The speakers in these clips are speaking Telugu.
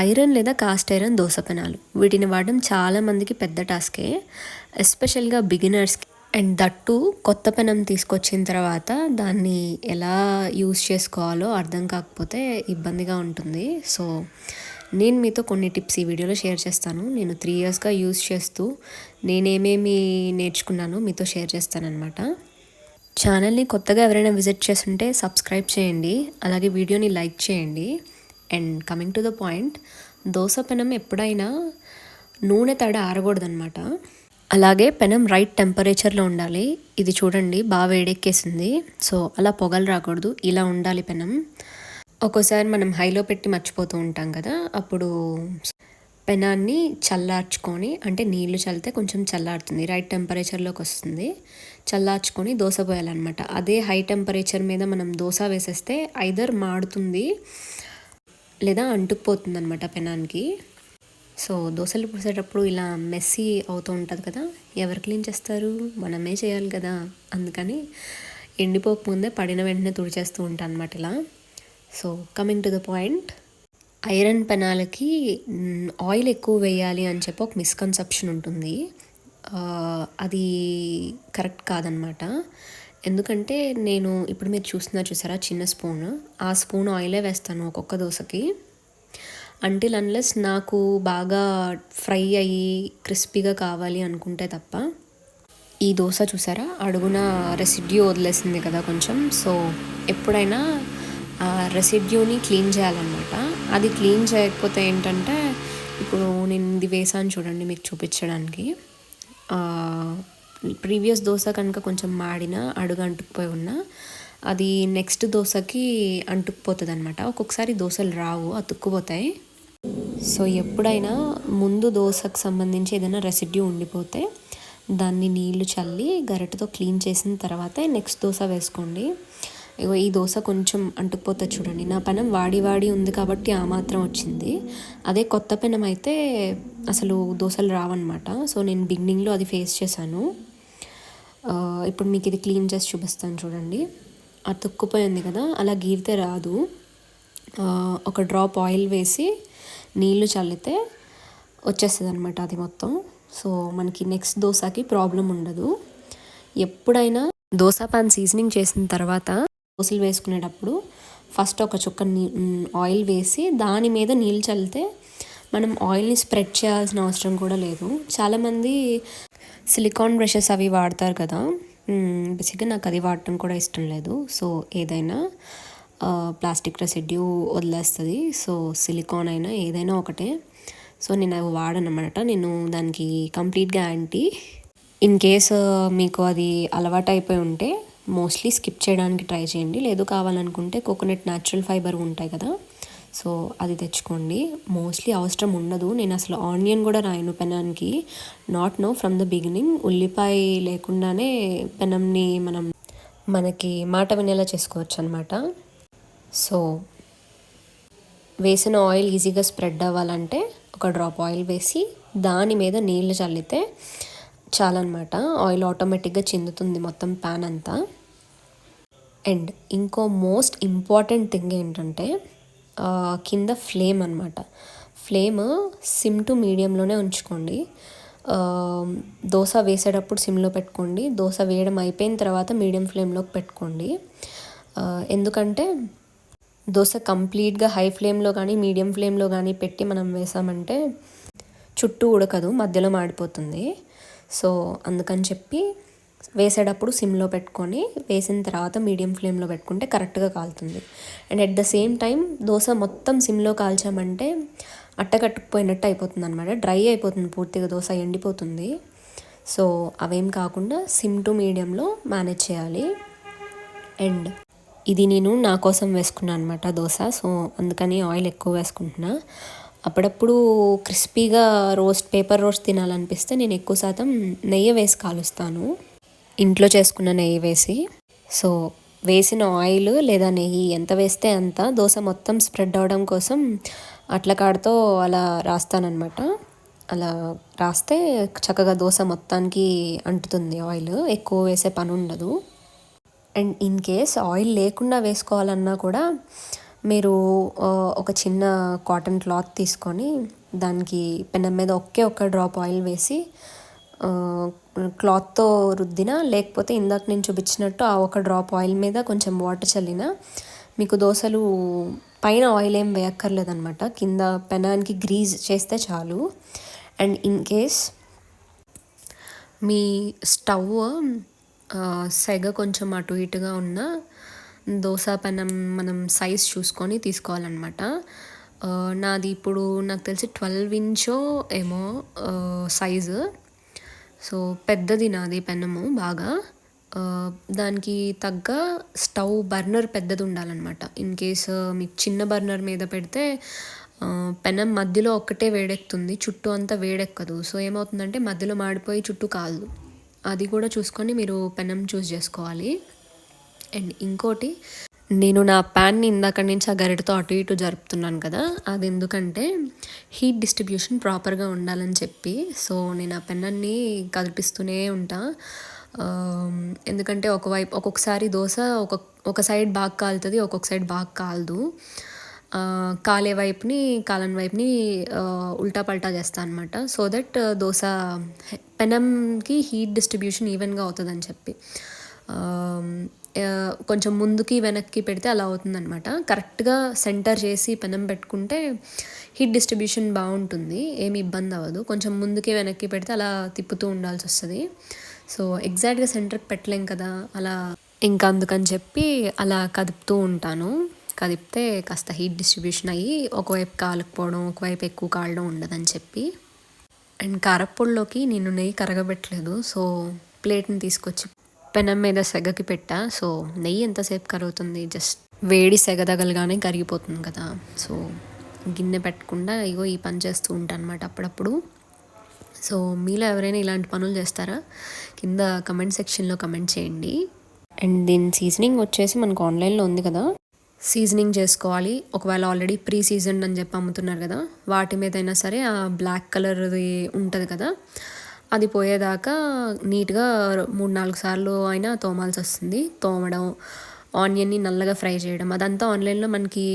ఐరన్ లేదా కాస్ట్ ఐరన్ దోస పెనాలు వీటిని వాడడం చాలామందికి పెద్ద టాస్కే, ఎస్పెషల్గా బిగినర్స్కి. అండ్ దట్టు కొత్త పెనం తీసుకొచ్చిన తర్వాత దాన్ని ఎలా యూస్ చేసుకోవాలో అర్థం కాకపోతే ఇబ్బందిగా ఉంటుంది. సో నేను మీతో కొన్ని టిప్స్ ఈ వీడియోలో షేర్ చేస్తాను. నేను 3 ఇయర్స్గా యూస్ చేస్తూ నేనేమేమి నేర్చుకున్నానో మీతో షేర్ చేస్తానన్నమాట. ఛానల్ని కొత్తగా ఎవరైనా విజిట్ చేస్తుంటే సబ్స్క్రైబ్ చేయండి, అలాగే వీడియోని లైక్ చేయండి. And coming to the point, dosa పెనం ఎప్పుడైనా నూనె తడి ఆరకూడదనమాట. అలాగే పెనం రైట్ టెంపరేచర్లో ఉండాలి. ఇది చూడండి బాగా వేడెక్కేసింది. సో అలా పొగలు రాకూడదు, ఇలా ఉండాలి పెనం. ఒక్కోసారి మనం హైలో పెట్టి మర్చిపోతూ ఉంటాం కదా, అప్పుడు పెనాన్ని చల్లార్చుకొని, అంటే నీళ్లు చల్లితే కొంచెం చల్లారుతుంది, రైట్ టెంపరేచర్లోకి వస్తుంది. చల్లార్చుకొని దోశ పోయాలన్నమాట. అదే హై టెంపరేచర్ మీద మనం దోశ వేసేస్తే ఐదర్ మాడుతుంది లేదా అంటుకుపోతుంది అనమాట పెనానికి. సో దోశలు పోసేటప్పుడు ఇలా మెస్సీ అవుతూ ఉంటుంది కదా, ఎవరు క్లీన్ చేస్తారు? మనమే చేయాలి కదా. అందుకని ఎండిపోకముందే పడిన వెంటనే తుడిచేస్తూ ఉంటాను అనమాట ఇలా. So coming to the point, iron పెనాలకి ఆయిల్ ఎక్కువ వేయాలి అని చెప్పి ఒక మిస్కన్సెప్షన్ ఉంటుంది. అది కరెక్ట్ కాదనమాట. ఎందుకంటే నేను ఇప్పుడు మీరు చూసారా చిన్న స్పూన్, ఆ స్పూన్ ఆయిలే వేస్తాను ఒక్కొక్క దోశకి, అంటిల్ అన్లెస్ నాకు బాగా ఫ్రై అయ్యి క్రిస్పీగా కావాలి అనుకుంటే తప్ప. ఈ దోశ చూసారా అడుగున రెసిడ్యూ వదిలేసింది కదా కొంచెం. సో ఎప్పుడైనా ఆ రెసిడ్యూని క్లీన్ చేయాలన్నమాట. అది క్లీన్ చేయకపోతే ఏంటంటే, ఇప్పుడు నేను ఇది వేసాను చూడండి మీకు చూపించడానికి, ప్రీవియస్ దోశ కనుక కొంచెం మాడిన అడుగు అంటుకుపోయి ఉన్నా అది నెక్స్ట్ దోశకి అంటుకుపోతుంది అనమాట. ఒక్కొక్కసారి దోశలు రావు, అతుక్కుపోతాయి. సో ఎప్పుడైనా ముందు దోశకు సంబంధించి ఏదైనా రెసిడ్యూ ఉండిపోతే దాన్ని నీళ్లు చల్లి గరిటెతో క్లీన్ చేసిన తర్వాతే నెక్స్ట్ దోశ వేసుకోండి. ఇగో ఈ దోశ కొంచెం అంటుకుపోతే చూడండి, నా పెనం వాడి ఉంది కాబట్టి ఆ మాత్రం వచ్చింది. అదే కొత్త పెనం అయితే అసలు దోశలు రావన్నమాట. సో నేను బిగినింగ్లో అది ఫేస్ చేశాను. ఇప్పుడు మీకు ఇది క్లీన్ చేసి చూపిస్తాను చూడండి. అతుక్కుపోయింది కదా, అలా గీరితే రాదు. ఒక డ్రాప్ ఆయిల్ వేసి నీళ్లు చల్లితే వచ్చేస్తుంది అనమాట అది మొత్తం. సో మనకి నెక్స్ట్ దోశకి ప్రాబ్లం ఉండదు. ఎప్పుడైనా దోశ పాన్ సీజనింగ్ చేసిన తర్వాత దోశలు వేసుకునేటప్పుడు ఫస్ట్ ఒక చుక్క ఆయిల్ వేసి దాని మీద నీళ్ళు చల్లితే మనం ఆయిల్ని స్ప్రెడ్ చేయాల్సిన అవసరం కూడా లేదు. చాలామంది సిలికాన్ బ్రషెస్ అవి వాడతారు కదా, బేసిక్గా నాకు అది వాడటం కూడా ఇష్టం లేదు. సో ఏదైనా ప్లాస్టిక్ రెసిడ్యూ వదిలేస్తుంది. సో సిలికాన్ అయినా ఏదైనా ఒకటే. సో నేను అవి వాడనమాట. నేను దానికి కంప్లీట్గా యాంటీ. ఇన్ కేస్ మీకు అది అలవాటు అయిపోయి ఉంటే మోస్ట్లీ స్కిప్ చేయడానికి ట్రై చేయండి. లేదు కావాలనుకుంటే కోకోనట్ న్యాచురల్ ఫైబర్ ఉంటాయి కదా, సో అది తెచ్చుకోండి. మోస్ట్లీ అవసరం ఉండదు. నేను అసలు ఆనియన్ కూడా రాయను పెనానికి, not no from the beginning. ఉల్లిపాయ లేకుండానే పెనంని మనకి మాట వినేలా చేసుకోవచ్చు అనమాట. సో వేసిన ఆయిల్ ఈజీగా స్ప్రెడ్ అవ్వాలంటే ఒక డ్రాప్ ఆయిల్ వేసి దాని మీద నీళ్ళు చల్లితే చాలన్నమాట. ఆయిల్ ఆటోమేటిక్గా చిందుతుంది మొత్తం ప్యాన్ అంతా. అండ్ ఇంకో మోస్ట్ ఇంపార్టెంట్ థింగ్ ఏంటంటే కింద ఫ్లేమ్ అనమాట. ఫ్లేమ్ సిమ్ టు మీడియంలోనే ఉంచుకోండి. దోశ వేసేటప్పుడు సిమ్లో పెట్టుకోండి, దోశ వేయడం అయిపోయిన తర్వాత మీడియం ఫ్లేమ్లోకి పెట్టుకోండి. ఎందుకంటే దోశ కంప్లీట్గా హై ఫ్లేమ్లో కానీ మీడియం ఫ్లేమ్లో కానీ పెట్టి మనం వేసామంటే చుట్టూ ఉడకదు, మధ్యలో మాడిపోతుంది. సో అందుకని చెప్పి వేసేటప్పుడు సిమ్లో పెట్టుకొని వేసిన తర్వాత మీడియం ఫ్లేమ్లో పెట్టుకుంటే కరెక్ట్గా కాలుతుంది. And at the same time dosa మొత్తం సిమ్లో కాల్చామంటే అట్టకట్టుకుపోయినట్టు అయిపోతుంది అనమాట, డ్రై అయిపోతుంది పూర్తిగా, దోశ ఎండిపోతుంది. సో అవేం కాకుండా సిమ్ టు మీడియంలో మేనేజ్ చేయాలి. అండ్ ఇది నేను నా కోసం వేసుకున్నాను అనమాట దోశ. సో అందుకని ఆయిల్ ఎక్కువ వేసుకుంటున్నా. అప్పుడప్పుడు క్రిస్పీగా పేపర్ రోస్ట్ తినాలనిపిస్తే నేను ఎక్కువ శాతం నెయ్యి వేసి కాలుస్తాను, ఇంట్లో చేసుకున్న నెయ్యి వేసి. సో వేసిన ఆయిల్ లేదా నెయ్యి ఎంత వేస్తే అంత దోశ మొత్తం స్ప్రెడ్ అవ్వడం కోసం అట్ల కాడతో అలా రాస్తానన్నమాట. అలా రాస్తే చక్కగా దోశ మొత్తానికి అంటుతుంది ఆయిల్, ఎక్కువ వేసే పని ఉండదు. అండ్ ఇన్ కేస్ ఆయిల్ లేకుండా వేసుకోవాలన్నా కూడా మీరు ఒక చిన్న కాటన్ క్లాత్ తీసుకొని దానికి పెనం మీద ఒక్క డ్రాప్ ఆయిల్ వేసి క్లాత్తో రుద్దినా, లేకపోతే ఇందాక నేను చూపించినట్టు ఆ ఒక డ్రాప్ ఆయిల్ మీద కొంచెం వాటర్ చల్లినా మీకు దోశలు పైన ఆయిల్ ఏం వేయక్కర్లేదనమాట, కింద పెనానికి గ్రీజ్ చేస్తే చాలు. And in case me stove సెగ కొంచెం అటు ఇటుగా ఉన్న దోశ పెనం మనం సైజ్ చూసుకొని తీసుకోవాలన్నమాట. నాది ఇప్పుడు నాకు తెలిసి 12 ఇంచో ఏమో సైజు. సో పెద్దది నాది పెనము బాగా. దానికి తగ్గ స్టవ్ బర్నర్ పెద్దది ఉండాలన్నమాట. ఇన్ కేస్ మీకు చిన్న బర్నర్ మీద పెడితే పెనం మధ్యలో ఒక్కటే వేడెక్కుతుంది, చుట్టూ అంతా వేడెక్కదు. సో ఏమవుతుందంటే మధ్యలో మాడిపోయి చుట్టూ కాలదు. అది కూడా చూసుకొని మీరు పెనం చూస్ చేసుకోవాలి. అండ్ ఇంకోటి, నేను నా ప్యాన్ని ఇందాక నుంచి ఆ గరిటతో అటు ఇటు జరుపుతున్నాను కదా, అది ఎందుకంటే హీట్ డిస్ట్రిబ్యూషన్ ప్రాపర్గా ఉండాలని చెప్పి. సో నేను ఆ పెనాన్ని కదిపిస్తూనే ఉంటా. ఎందుకంటే ఒక్కొక్కసారి దోశ ఒక సైడ్ బాగా కాలుతుంది, ఒక్కొక్క సైడ్ బాగా కాలదు. కాలని వైపుని ఉల్టా పల్టా చేస్తాను అనమాట. సో దట్ దోశ పెనంకి హీట్ డిస్ట్రిబ్యూషన్ ఈవెన్గా అవుతుందని చెప్పి. కొంచెం ముందుకి వెనక్కి పెడితే అలా అవుతుందన్నమాట. కరెక్ట్గా సెంటర్ చేసి పెనం పెట్టుకుంటే హీట్ డిస్ట్రిబ్యూషన్ బాగుంటుంది, ఏమి ఇబ్బంది అవ్వదు. కొంచెం ముందుకి వెనక్కి పెడితే అలా తిప్పుతూ ఉండాల్సి వస్తుంది. సో ఎగ్జాక్ట్గా సెంటర్కి పెట్టలేం కదా అలా, ఇంకా అందుకని చెప్పి అలా కదుపుతూ ఉంటాను. కదిపితే కాస్త హీట్ డిస్ట్రిబ్యూషన్ అయ్యి ఒకవైపు కాలకపోవడం, ఒకవైపు ఎక్కువ కాలడం ఉండదని చెప్పి. అండ్ కారప్పొడిలోకి నేను నెయ్యి కరగబెట్టలేదు. సో ప్లేట్ని తీసుకొచ్చి పెనం మీద సెగకి పెట్టా. సో నెయ్యి ఎంతసేపు కరుగుతుంది, జస్ట్ వేడి సెగ తగలగానే కరిగిపోతుంది కదా. సో గిన్నె పెట్టకుండా ఇగో ఈ పని చేస్తూ ఉంటాను అనమాట అప్పుడప్పుడు. సో మీలో ఎవరైనా ఇలాంటి పనులు చేస్తారా? కింద కమెంట్ సెక్షన్లో కమెంట్ చేయండి. అండ్ దీని సీజనింగ్ వచ్చేసి మనకు ఆన్లైన్లో ఉంది కదా, సీజనింగ్ చేసుకోవాలి. ఒకవేళ ఆల్రెడీ ప్రీ సీజన్ అని చెప్పి అమ్ముతున్నారు కదా, వాటి మీద అయినా సరే ఆ బ్లాక్ కలర్ది ఉంటుంది కదా, అది పోయేదాకా నీట్గా 3-4 సార్లు అయినా తోమాల్సి వస్తుంది. తోమడం, ఆనియన్ని నల్లగా ఫ్రై చేయడం, అదంతా ఆన్లైన్లో మనకి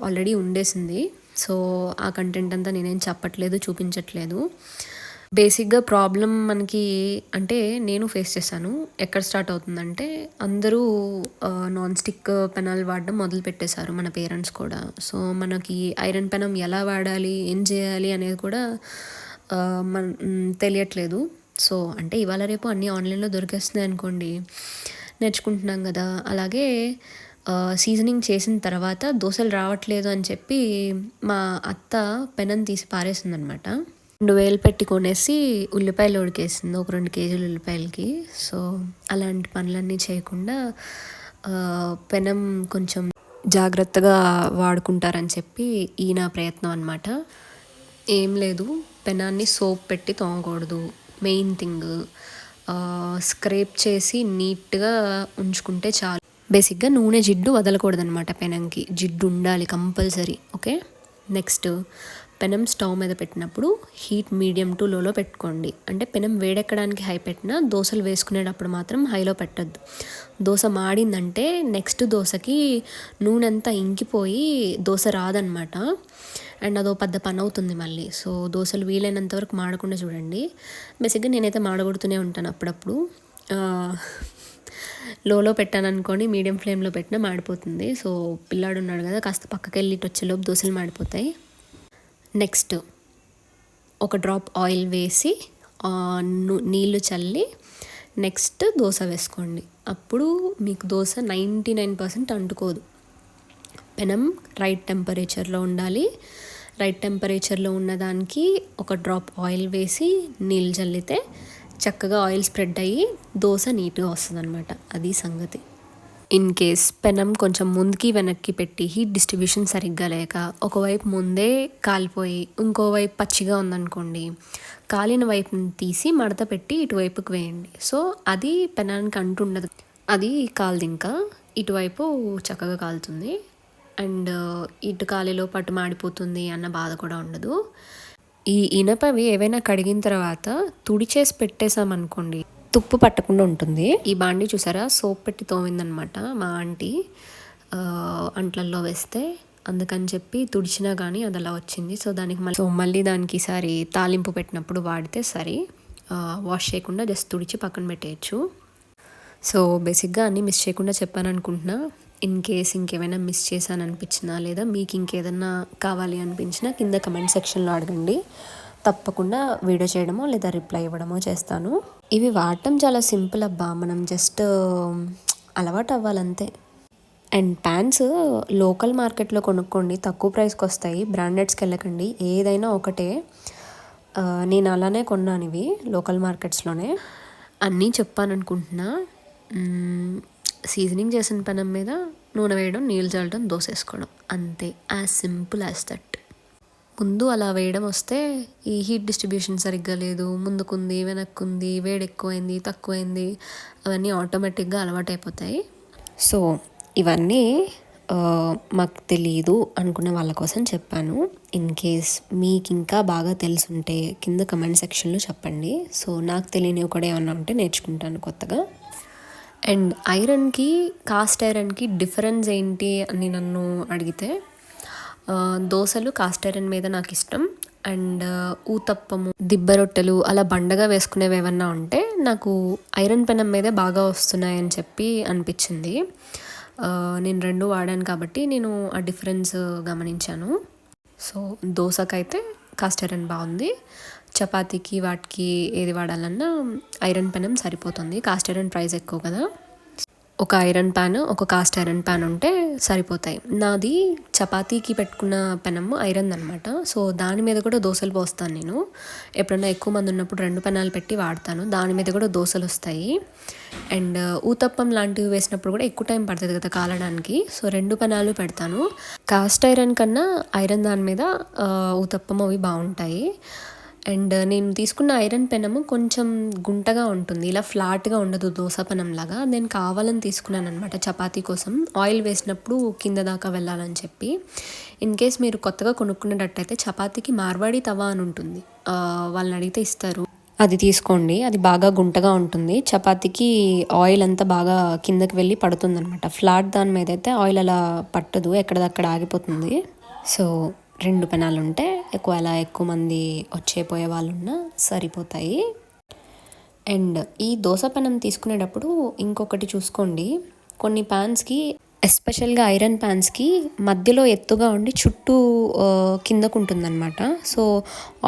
ఆల్రెడీ ఉండేసింది. సో ఆ కంటెంట్ అంతా నేనేం చెప్పట్లేదు, చూపించట్లేదు. బేసిక్గా ప్రాబ్లం మనకి అంటే నేను ఫేస్ చేశాను. ఎక్కడ స్టార్ట్ అవుతుందంటే అందరూ నాన్ స్టిక్ పెనాలు వాడడం మొదలు పెట్టేశారు, మన పేరెంట్స్ కూడా. సో మనకి ఐరన్ పెనం ఎలా వాడాలి, ఏం చేయాలి అనేది కూడా తెలియట్లేదు. సో అంటే ఇవాళ రేపు అన్నీ ఆన్లైన్లో దొరికేస్తున్నాయి అనుకోండి, నేర్చుకుంటున్నాం కదా. అలాగే సీజనింగ్ చేసిన తర్వాత దోశలు రావట్లేదు అని చెప్పి మా అత్త పెనం తీసి పారేసిందనమాట. 2,000 పెట్టి కొనేసి ఉల్లిపాయలు ఉడికేసింది, ఒక 2 కేజీలు ఉల్లిపాయలకి. సో అలాంటి పనులన్నీ చేయకుండా పెనం కొంచెం జాగ్రత్తగా వాడుకుంటారని చెప్పి ఈ నా ప్రయత్నం అనమాట. ఏం లేదు, పెనాన్ని సోప్ పెట్టి తోమకూడదు, మెయిన్ థింగ్. స్క్రేప్ చేసి నీట్గా ఉంచుకుంటే చాలు. బేసిక్గా నూనె జిడ్డు వదలకూడదనమాట, పెనంకి జిడ్డు ఉండాలి కంపల్సరీ. ఓకే, నెక్స్ట్ పెనం స్టవ్ మీద పెట్టినప్పుడు హీట్ మీడియం టు లోలో పెట్టుకోండి. అంటే పెనం వేడెక్కడానికి హై పెట్టినా దోశలు వేసుకునేటప్పుడు మాత్రం హైలో పెట్టద్దు. దోశ మాడిందంటే నెక్స్ట్ దోశకి నూనె అంతా ఇంకిపోయి దోశ రాదనమాట. అండ్ అదో పెద్ద పని అవుతుంది మళ్ళీ. సో దోశలు వీలైనంత వరకు మాడకుండా చూడండి. బేసిక్గా నేనైతే మాడగొడుతూనే ఉంటాను అప్పుడప్పుడు. లోలో పెట్టాను అనుకోండి, మీడియం ఫ్లేమ్లో పెట్టినా మాడిపోతుంది. సో పిల్లాడు ఉన్నాడు కదా, కాస్త పక్కకి వెళ్ళి వచ్చేలోపు దోశలు మాడిపోతాయి. నెక్స్ట్ ఒక డ్రాప్ ఆయిల్ వేసి నీళ్ళు చల్లి నెక్స్ట్ దోశ వేసుకోండి. అప్పుడు మీకు దోశ 99% అంటుకోదు. పెనం రైట్ టెంపరేచర్లో ఉండాలి. రైట్ టెంపరేచర్లో ఉన్నదానికి ఒక డ్రాప్ ఆయిల్ వేసి నీళ్ళు చల్లితే చక్కగా ఆయిల్ స్ప్రెడ్ అయ్యి దోశ నీట్గా వస్తుంది అనమాట. అది సంగతి. ఇన్ కేస్ పెనం కొంచెం ముందుకి వెనక్కి పెట్టి హీట్ డిస్ట్రిబ్యూషన్ సరిగ్గా లేక ఒకవైపు ముందే కాలిపోయి ఇంకోవైపు పచ్చిగా ఉందనుకోండి, కాలిన వైపుని తీసి మడత పెట్టి ఇటువైపుకి వేయండి. సో అది పెనానికి అంటుండదు, అది కాలదు, ఇంకా ఇటువైపు చక్కగా కాలుతుంది. అండ్ ఇటు కాలిలో పట్టు మాడిపోతుంది అన్న బాధ కూడా ఉండదు. ఈ ఇనపవి ఏవైనా కడిగిన తర్వాత తుడిచేసి పెట్టేసామనుకోండి, తుప్పు పట్టకుండా ఉంటుంది. ఈ బాండి చూసారా, సోప్ పెట్టి తోమిందనమాట మా ఆంటీ. అంట్లల్లో వేస్తే, అందుకని చెప్పి తుడిచినా కానీ అది అలా వచ్చింది. సో దానికి మళ్ళీ దానికి ఈసారి తాలింపు పెట్టినప్పుడు వాడితే సరే, వాష్ చేయకుండా జస్ట్ తుడిచి పక్కన పెట్టేయచ్చు. సో బేసిక్గా అన్నీ మిస్ చేయకుండా చెప్పాను అనుకుంటున్నా. ఇన్ కేస్ ఇంకేమైనా మిస్ చేశాను అనిపించినా, లేదా మీకు ఇంకేదన్నా కావాలి అనిపించినా కింద కమెంట్ సెక్షన్లో అడగండి. తప్పకుండా వీడియో చేయడమో లేదా రిప్లై ఇవ్వడమో చేస్తాను. ఇవి వాడటం చాలా సింపుల్ అబ్బా, మనం జస్ట్ అలవాటు అవ్వాలంతే. అండ్ ప్యాంట్స్ లోకల్ మార్కెట్లో కొనుక్కోండి, తక్కువ ప్రైస్కి వస్తాయి. బ్రాండెడ్స్కి వెళ్ళకండి, ఏదైనా ఒకటే. నేను అలానే కొన్నాను ఇవి లోకల్ మార్కెట్స్లోనే. అన్నీ చెప్పాను అనుకుంటున్నా. సీజనింగ్ చేసిన పెనం మీద నూనె వేయడం, నీళ్ళు చల్లడం, దోశ వేసుకోవడం, అంతే. As simple as that. ముందు అలా వేయడం వస్తే ఈ హీట్ డిస్ట్రిబ్యూషన్ సరిగ్గా లేదు, ముందుకుంది వెనక్కుంది, వేడి ఎక్కువైంది తక్కువైంది, అవన్నీ ఆటోమేటిక్గా అలవాటైపోతాయి. సో ఇవన్నీ మాకు తెలియదు అనుకునే వాళ్ళ కోసం చెప్పాను. ఇన్ కేస్ మీకు ఇంకా బాగా తెలుసుంటే కింద కమెంట్ సెక్షన్లో చెప్పండి. సో నాకు తెలియనివి కూడా ఏమన్నా ఉంటే నేర్చుకుంటాను కొత్తగా. అండ్ ఐరన్కి కాస్ట్ ఐరన్కి డిఫరెన్స్ ఏంటి అని నన్ను అడిగితే, దోశలు కాస్ట్ ఐరన్ మీద నాకు ఇష్టం. అండ్ ఊతప్పము, దిబ్బ రొట్టెలు అలా బండగా వేసుకునేవి ఏమన్నా ఉంటే నాకు ఐరన్ పెనం మీదే బాగా వస్తున్నాయని చెప్పి అనిపించింది. నేను 2 వాడాను కాబట్టి నేను ఆ డిఫరెన్స్ గమనించాను. సో దోశకైతే కాస్ట్ ఐరన్ బాగుంది. చపాతీకి వాటికి ఏది వాడాలన్నా ఐరన్ పెనం సరిపోతుంది. కాస్ట్ ఐరన్ ప్రైస్ ఎక్కువ కదా. ఒక ఐరన్ ప్యాన్, ఒక కాస్ట్ ఐరన్ ప్యాన్ ఉంటే సరిపోతాయి. నాది చపాతీకి పెట్టుకున్న పెనము ఐరన్ అనమాట. సో దాని మీద కూడా దోశలు పోస్తాను నేను. ఎప్పుడన్నా ఎక్కువ మంది ఉన్నప్పుడు 2 పెనాలు పెట్టి వాడతాను, దాని మీద కూడా దోశలు వస్తాయి. అండ్ ఊతప్పం లాంటివి వేసినప్పుడు కూడా ఎక్కువ టైం పడుతుంది కదా కాలడానికి. సో 2 పెనాలు పెడతాను. కాస్ట్ ఐరన్ కన్నా ఐరన్ దాని మీద ఊతప్పం అవి బాగుంటాయి. అండ్ నేను తీసుకున్న ఐరన్ పెనము కొంచెం గుంటగా ఉంటుంది, ఇలా ఫ్లాట్గా ఉండదు దోశ పెనం లాగా. నేను కావాలని తీసుకున్నాను అనమాట చపాతీ కోసం. ఆయిల్ వేసినప్పుడు కింద దాకా వెళ్ళాలని చెప్పి. ఇన్ కేస్ మీరు కొత్తగా కొనుక్కునేటట్టయితే చపాతీకి మార్వాడి తవా అని ఉంటుంది, వాళ్ళని అడిగితే ఇస్తారు, అది తీసుకోండి. అది బాగా గుంటగా ఉంటుంది. చపాతీకి ఆయిల్ అంతా బాగా కిందకి వెళ్ళి పడుతుంది అనమాట. ఫ్లాట్ దాని మీద అయితే ఆయిల్ అలా పట్టదు, ఎక్కడదక్కడ ఆగిపోతుంది. సో 2 పెనాలు ఉంటే ఎక్కువ మంది వచ్చేపోయే వాళ్ళు ఉన్నా సరిపోతాయి. అండ్ ఈ దోశ పెనం తీసుకునేటప్పుడు ఇంకొకటి చూసుకోండి, కొన్ని ప్యాన్స్కి, ఎస్పెషల్గా ఐరన్ ప్యాన్స్కి మధ్యలో ఎత్తుగా ఉండి చుట్టూ కిందకు ఉంటుందన్నమాట. సో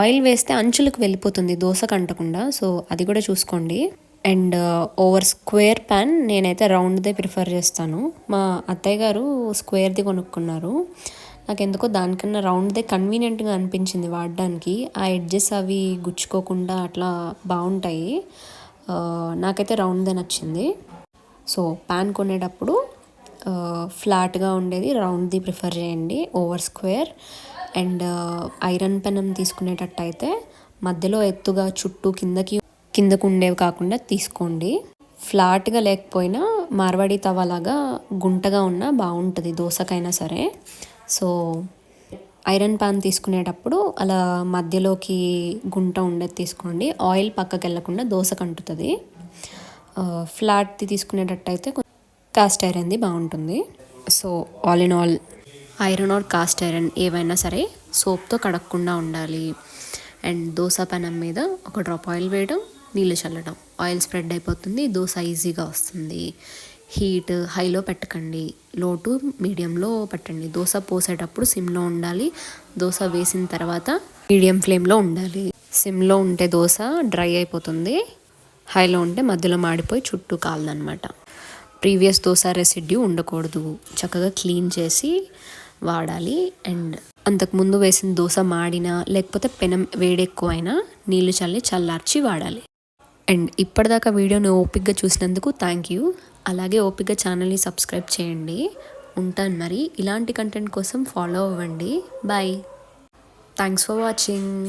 ఆయిల్ వేస్తే అంచులకు వెళ్ళిపోతుంది దోశకు అంటకుండా. సో అది కూడా చూసుకోండి. అండ్ ఓవర్ స్క్వేర్ ప్యాన్ నేనైతే రౌండ్దే ప్రిఫర్ చేస్తాను. మా అత్తయ్య గారు స్క్వేర్ది కొనుక్కున్నారు. నాకు ఎందుకో దానికన్నా రౌండ్దే కన్వీనియంట్గా అనిపించింది వాడడానికి. ఆ ఎడ్జెస్ అవి గుచ్చుకోకుండా అట్లా బాగుంటాయి. నాకైతే రౌండ్దే నచ్చింది. సో ప్యాన్ కొనేటప్పుడు ఫ్లాట్గా ఉండేది రౌండ్ది ప్రిఫర్ చేయండి ఓవర్ స్క్వేర్. అండ్ ఐరన్ పెనం తీసుకునేటట్టయితే మధ్యలో ఎత్తుగా చుట్టూ కిందకు ఉండేవి కాకుండా తీసుకోండి. ఫ్లాట్గా లేకపోయినా మార్వాడి తవాలాగా గుంటగా ఉన్నా బాగుంటుంది దోశకైనా సరే. సో ఐరన్ పాన్ తీసుకునేటప్పుడు అలా మధ్యలోకి గుంట ఉండేది తీసుకోండి. ఆయిల్ పక్కకి వెళ్ళకుండా దోశకు అంటుతుంది. ఫ్లాట్ది తీసుకునేటట్టయితే కాస్ట్ ఐరన్ది బాగుంటుంది. So all in all iron are cast iron ఏవైనా సరే సోప్తో కడగకుండా ఉండాలి. అండ్ దోశ పెనం మీద ఒక డ్రాప్ ఆయిల్ వేయడం, నీళ్ళు చల్లడం, ఆయిల్ స్ప్రెడ్ అయిపోతుంది, దోశ ఈజీగా వస్తుంది. హీట్ హైలో పెట్టకండి, లో టు మీడియంలో పెట్టండి. దోశ పోసేటప్పుడు సిమ్లో ఉండాలి, దోశ వేసిన తర్వాత మీడియం ఫ్లేమ్లో ఉండాలి. సిమ్లో ఉంటే దోశ డ్రై అయిపోతుంది, హైలో ఉంటే మధ్యలో మాడిపోయి చుట్టూ కాలదనమాట. ప్రీవియస్ దోశ రెసిడ్యూ ఉండకూడదు, చక్కగా క్లీన్ చేసి వాడాలి. అండ్ అంతకుముందు వేసిన దోశ మాడినా లేకపోతే పెనం వేడెక్కువైనా నీళ్ళు చల్లార్చి వాడాలి. అండ్ ఇప్పటిదాకా వీడియోని ఓపిక్గా చూసినందుకు థ్యాంక్ యూ. అలాగే ఓపిక్గా ఛానల్ని సబ్స్క్రైబ్ చేయండి. ఉంటాను మరి. ఇలాంటి కంటెంట్ కోసం ఫాలో అవ్వండి. బాయ్. Thanks for watching.